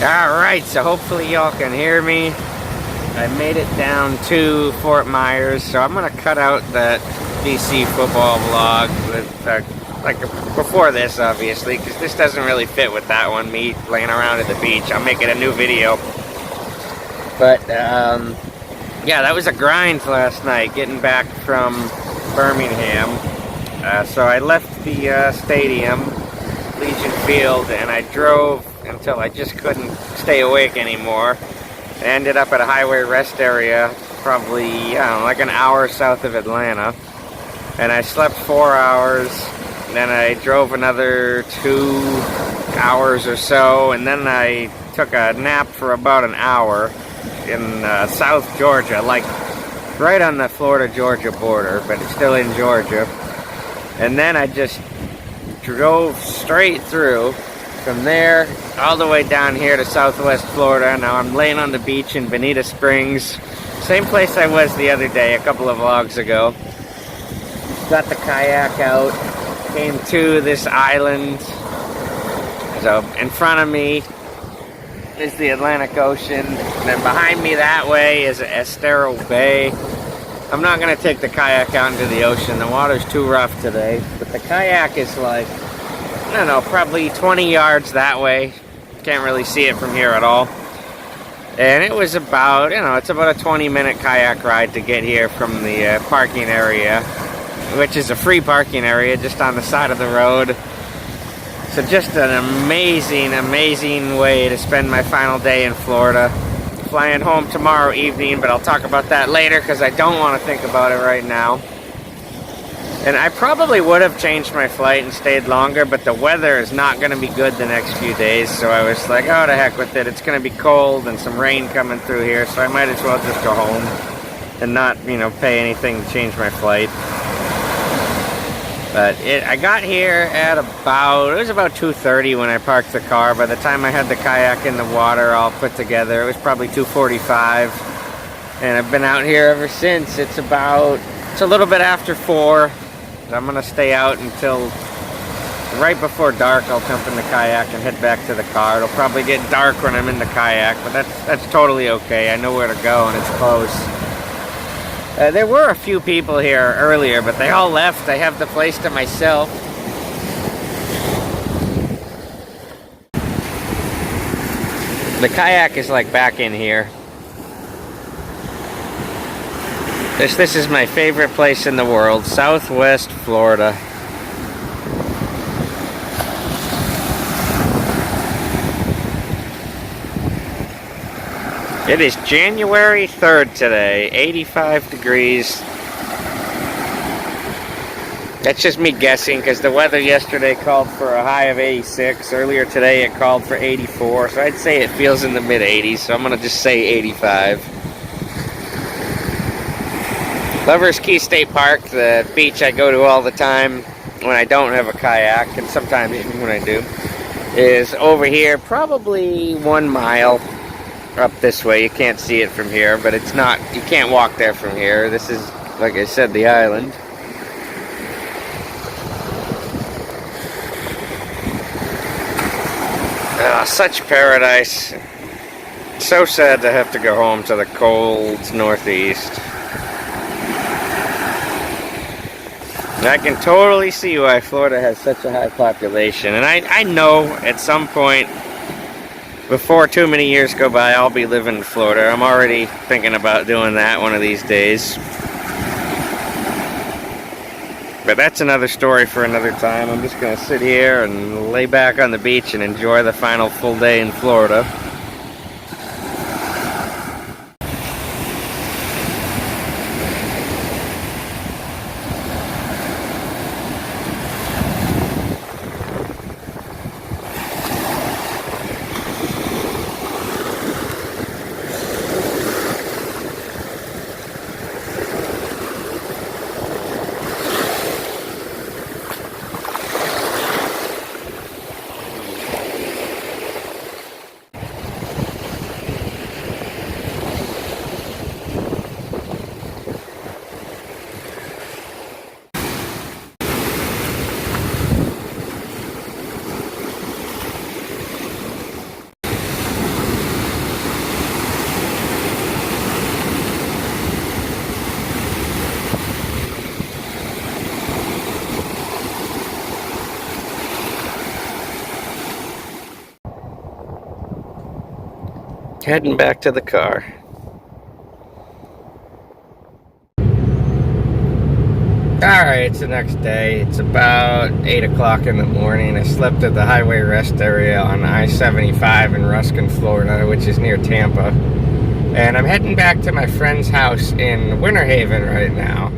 Alright, so hopefully y'all can hear me. I made it down to Fort Myers, so I'm gonna cut out that BC football vlog with like before this, obviously, because this doesn't really fit with that one, me laying around at the beach. I'll make it a new video. But yeah, that was a grind last night, getting back from Birmingham. So I left the stadium, Legion Field, and I drove until I just couldn't stay awake anymore. I ended up at a highway rest area, probably, I don't know, like an hour south of Atlanta. And I slept 4 hours, then I drove another 2 hours or so, and then I took a nap for about an hour in South Georgia, like right on the Florida-Georgia border, but it's still in Georgia. And then I just drove straight through from there all the way down here to Southwest Florida. Now I'm laying on the beach in Bonita Springs, same place I was the other day, a couple of vlogs ago. Got the kayak out, came to this island. So in front of me is the Atlantic Ocean, and then behind me that way is Estero Bay. I'm not going to take the kayak out into the ocean, the water's too rough today, but the kayak is like, I don't know, probably 20 yards that way. Can't really see it from here at all. And it was about, you know, it's about a 20-minute kayak ride to get here from the parking area, which is a free parking area just on the side of the road. So just an amazing, amazing way to spend my final day in Florida. Flying home tomorrow evening, but I'll talk about that later because I don't want to think about it right now. And I probably would have changed my flight and stayed longer, but the weather is not going to be good the next few days, so I was like, oh, to heck with it. It's going to be cold and some rain coming through here, so I might as well just go home and not, you know, pay anything to change my flight. But I got here at about, it was about 2:30 when I parked the car. By the time I had the kayak in the water all put together, it was probably 2:45. And I've been out here ever since. It's a little bit after 4. I'm going to stay out until right before dark. I'll jump in the kayak and head back to the car. It'll probably get dark when I'm in the kayak, but that's totally okay. I know where to go and it's close. There were a few people here earlier, but they all left. I have the place to myself. The kayak is like back in here. This is my favorite place in the world, Southwest Florida. It is January 3rd today, 85 degrees. That's just me guessing because the weather yesterday called for a high of 86. Earlier today it called for 84, so I'd say it feels in the mid-80s, so I'm going to just say 85. Lover's Key State Park, the beach I go to all the time when I don't have a kayak, and sometimes even when I do, is over here, probably 1 mile up this way. You can't see it from here, but it's not, you can't walk there from here. This is, like I said, the island. Ah, such paradise. So sad to have to go home to the cold northeast. I can totally see why Florida has such a high population, and I know at some point before too many years go by I'll be living in Florida. I'm already thinking about doing that one of these days, but that's another story for another time. I'm just gonna sit here and lay back on the beach and enjoy the final full day in Florida. heading back to the car. Alright, it's the next day. It's about 8 o'clock in the morning. I slept at the highway rest area on I-75 in Ruskin, Florida, which is near Tampa. And I'm heading back to my friend's house in Winter Haven right now,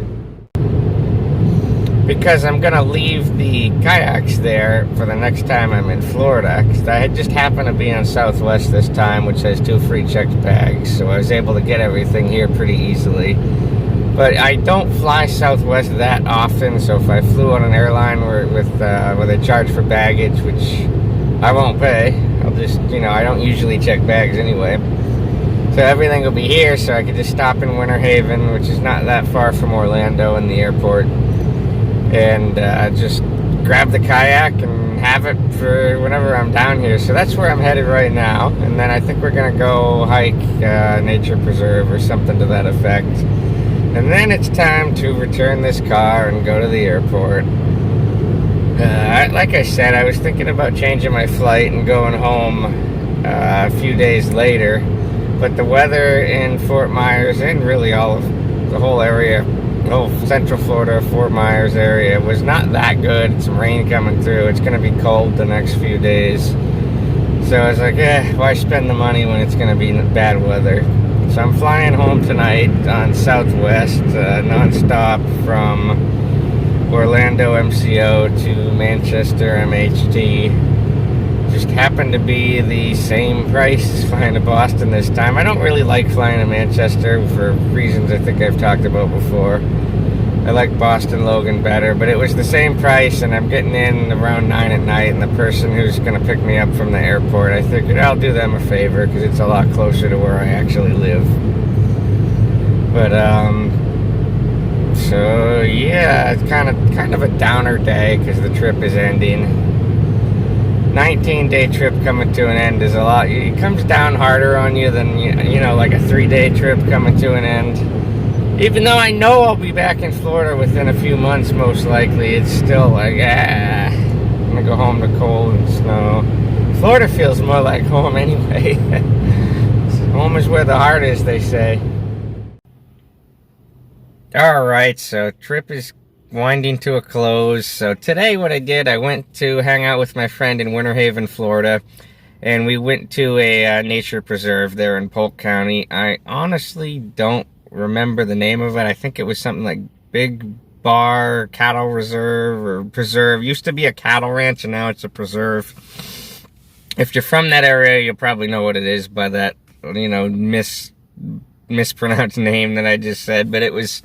because I'm going to leave the kayaks there for the next time I'm in Florida. Because I just happened to be on Southwest this time, which has 2 free checked bags. So I was able to get everything here pretty easily. But I don't fly Southwest that often, so if I flew on an airline where they charge for baggage, which I won't pay, I'll just, I don't usually check bags anyway. So everything will be here, so I could just stop in Winter Haven, which is not that far from Orlando and the airport, and just grab the kayak and have it for whenever I'm down here. So that's where I'm headed right now, and then I think we're going to go hike Nature Preserve or something to that effect. And then it's time to return this car and go to the airport. Like I said, I was thinking about changing my flight and going home a few days later. But the weather in Fort Myers and really all of the whole area, Central Florida, Fort Myers area, was not that good. Some rain coming through. It's going to be cold the next few days. So I was like, why spend the money when it's going to be bad weather? So I'm flying home tonight on Southwest, non-stop from Orlando MCO to Manchester MHT. Just happened to be the same price as flying to Boston this time. I don't really like flying to Manchester for reasons I think I've talked about before. I like Boston Logan better, but it was the same price, and I'm getting in around 9 at night, and the person who's going to pick me up from the airport, I figured I'll do them a favor because it's a lot closer to where I actually live. But so yeah, it's kind of a downer day because the trip is ending. 19-day trip coming to an end is a lot. It comes down harder on you than like a 3-day trip coming to an end. Even though I know I'll be back in Florida within a few months, most likely, it's still like, I'm gonna go home to cold and snow. Florida feels more like home anyway. Home is where the heart is, they say. Alright, so trip is winding to a close. So today what I did, I went to hang out with my friend in Winter Haven, Florida. And we went to a nature preserve there in Polk County. I honestly don't remember the name of it. I think it was something like Big Bar Cattle Reserve or Preserve. Used to be a cattle ranch and now it's a preserve. If you're from that area, you'll probably know what it is by that, mispronounced name that I just said. But it was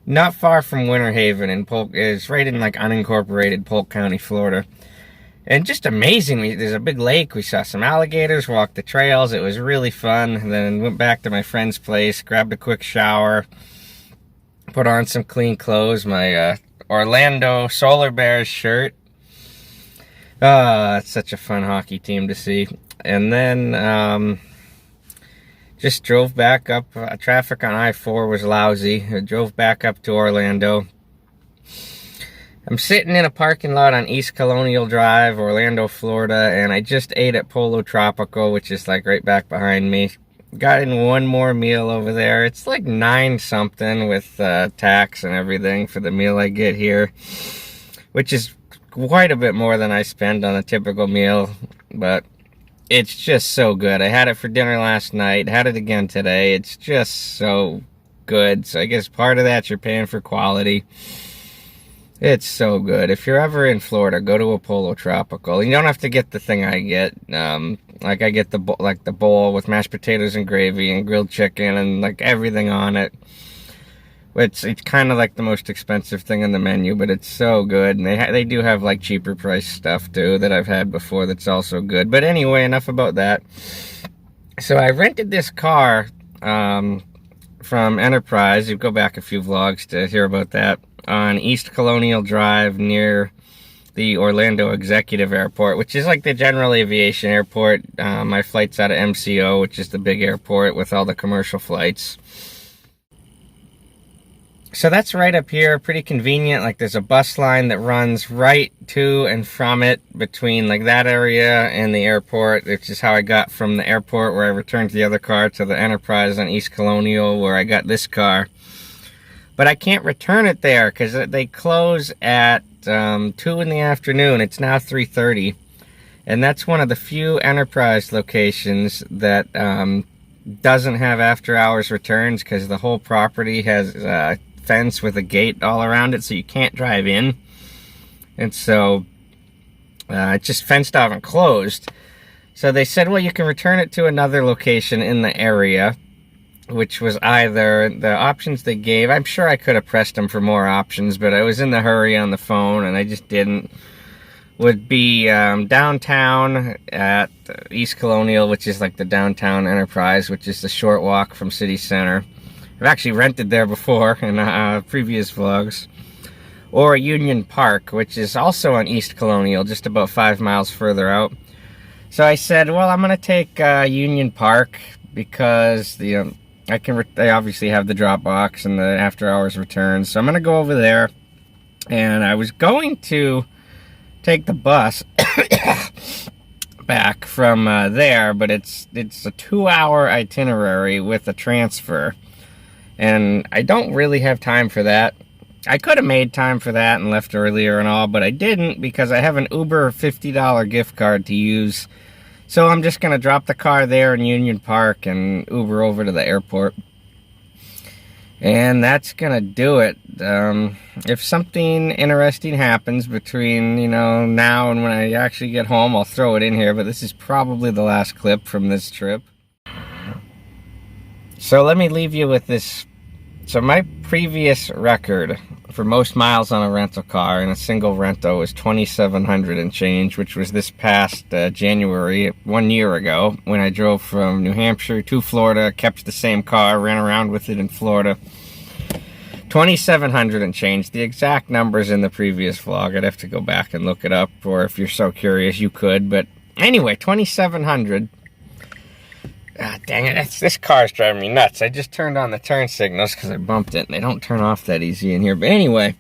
not far from Winter Haven in Polk. It's right in like unincorporated Polk County, Florida. And just amazing, there's a big lake, we saw some alligators, walked the trails, it was really fun. And then went back to my friend's place, grabbed a quick shower, put on some clean clothes, my Orlando Solar Bears shirt. It's such a fun hockey team to see. And then just drove back up, traffic on I-4 was lousy, I drove back up to Orlando. I'm sitting in a parking lot on East Colonial Drive, Orlando, Florida, and I just ate at Polo Tropical, which is like right back behind me. Got in one more meal over there. It's like 9 something with tax and everything for the meal I get here, which is quite a bit more than I spend on a typical meal, but it's just so good. I had it for dinner last night, had it again today. It's just so good. So I guess part of that you're paying for quality. It's so good. If you're ever in Florida, go to a Polo Tropical. You don't have to get the thing I get. Like I get the bowl with mashed potatoes and gravy and grilled chicken and like everything on it. It's kind of like the most expensive thing on the menu, but it's so good. And they do have like cheaper price stuff too that I've had before that's also good. But anyway, enough about that. So I rented this car from Enterprise. You go back a few vlogs to hear about that. On East Colonial Drive near the Orlando Executive Airport, which is like the general aviation airport. My flight's out of MCO, which is the big airport with all the commercial flights. So that's right up here, pretty convenient. Like there's a bus line that runs right to and from it between like that area and the airport, which is how I got from the airport where I returned the other car to the Enterprise on East Colonial where I got this car. But I can't return it there because they close at 2 in the afternoon. It's now 3:30. And that's one of the few Enterprise locations that doesn't have after hours returns because the whole property has fence with a gate all around it, so you can't drive in. And so it's just fenced off and closed. So they said, well, you can return it to another location in the area, which was either the options they gave. I'm sure I could have pressed them for more options, but I was in the hurry on the phone and I just didn't. Would be downtown at East Colonial, which is like the downtown Enterprise, which is the short walk from City Center. I've actually rented there before in previous vlogs. Or Union Park, which is also on East Colonial, just about 5 miles further out. So I said, well, I'm going to take Union Park because they obviously have the drop box and the after hours returns. So I'm going to go over there. And I was going to take the bus back from there, but it's a 2-hour itinerary with a transfer. And I don't really have time for that. I could have made time for that and left earlier and all, but I didn't because I have an Uber $50 gift card to use. So I'm just going to drop the car there in Union Park and Uber over to the airport. And that's going to do it. If something interesting happens between, now and when I actually get home, I'll throw it in here. But this is probably the last clip from this trip. So let me leave you with this. So my previous record for most miles on a rental car in a single rental was 2,700 and change, which was this past January, 1 year ago, when I drove from New Hampshire to Florida, kept the same car, ran around with it in Florida. 2,700 and change. The exact numbers in the previous vlog, I'd have to go back and look it up, or if you're so curious, you could. But anyway, 2,700. Ah, dang it, this car's driving me nuts. I just turned on the turn signals because I bumped it, and they don't turn off that easy in here. But anyway,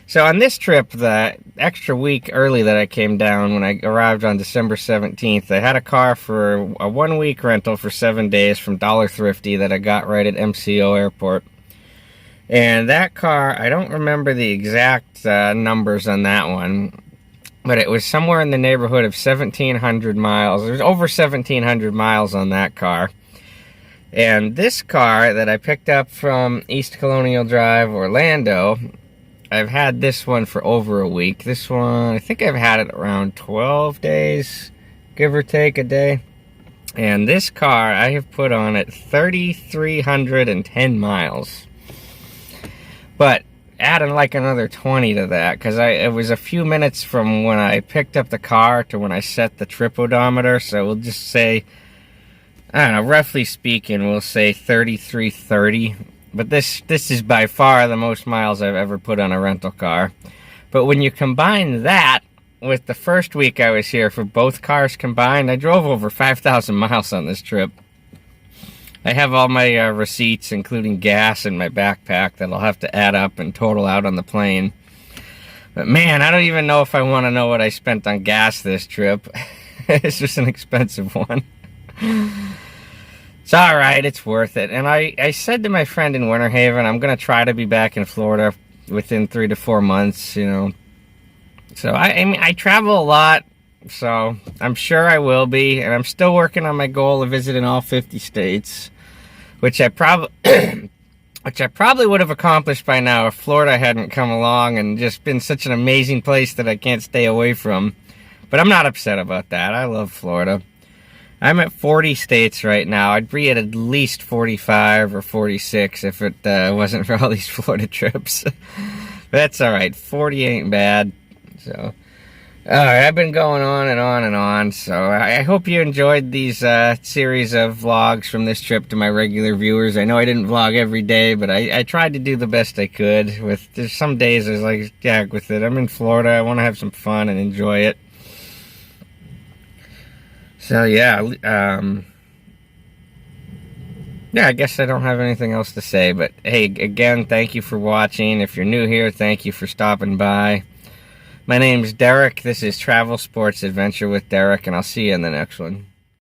so on this trip, the extra week early that I came down when I arrived on December 17th, I had a car for a 1-week rental for 7 days from Dollar Thrifty that I got right at MCO Airport. And that car, I don't remember the exact numbers on that one, but it was somewhere in the neighborhood of 1,700 miles. There's over 1,700 miles on that car. And this car that I picked up from East Colonial Drive, Orlando, I've had this one for over a week. This one, I think I've had it around 12 days, give or take a day. And this car, I have put on it 3,310 miles. But adding like another 20 to that, because it was a few minutes from when I picked up the car to when I set the trip odometer. So we'll just say, I don't know, roughly speaking, we'll say 3,330. But this is by far the most miles I've ever put on a rental car. But when you combine that with the first week I was here for both cars combined, I drove over 5,000 miles on this trip. I have all my receipts, including gas, in my backpack that I'll have to add up and total out on the plane. But man, I don't even know if I want to know what I spent on gas this trip. It's just an expensive one. It's alright, it's worth it. And I said to my friend in Winter Haven, I'm going to try to be back in Florida within 3 to 4 months, So I mean, I travel a lot. So I'm sure I will be, and I'm still working on my goal of visiting all 50 states, which I probably would have accomplished by now if Florida hadn't come along and just been such an amazing place that I can't stay away from. But I'm not upset about that. I love Florida. I'm at 40 states right now. I'd be at least 45 or 46 if it wasn't for all these Florida trips. That's all right. 40 ain't bad. So. Alright, I've been going on and on and on, so I hope you enjoyed these series of vlogs from this trip to my regular viewers. I know I didn't vlog every day, but I tried to do the best I could. There's some days I was like, yeah, with it. I'm in Florida, I want to have some fun and enjoy it. So yeah, yeah, I guess I don't have anything else to say, but hey, again, thank you for watching. If you're new here, thank you for stopping by. My name's Derek. This is Travel Sports Adventure with Derek, and I'll see you in the next one.